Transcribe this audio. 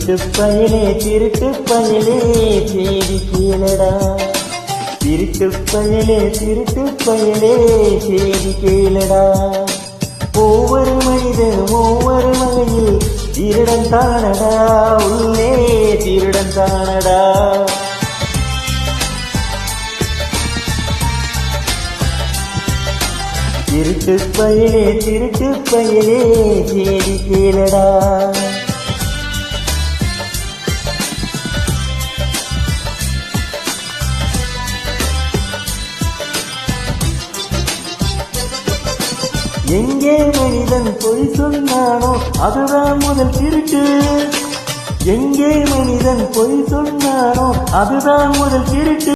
திருட்டு பயலே செய்தி கேளடா. திருட்டு பயலே செய்தி கேளடா. ஒவ்வொரு மனிதனும் ஒவ்வொரு வகையில் திருடன் தானடா. உள்ளே திருடன் தானடா. திருட்டு பயலே செய்தி கேளடா. எங்கே மனிதன் பொய் சொன்னானோ அதுதான் முதல் திருட்டு. எங்கே மனிதன் பொய் சொன்னானோ அதுதான் முதல் திருட்டு.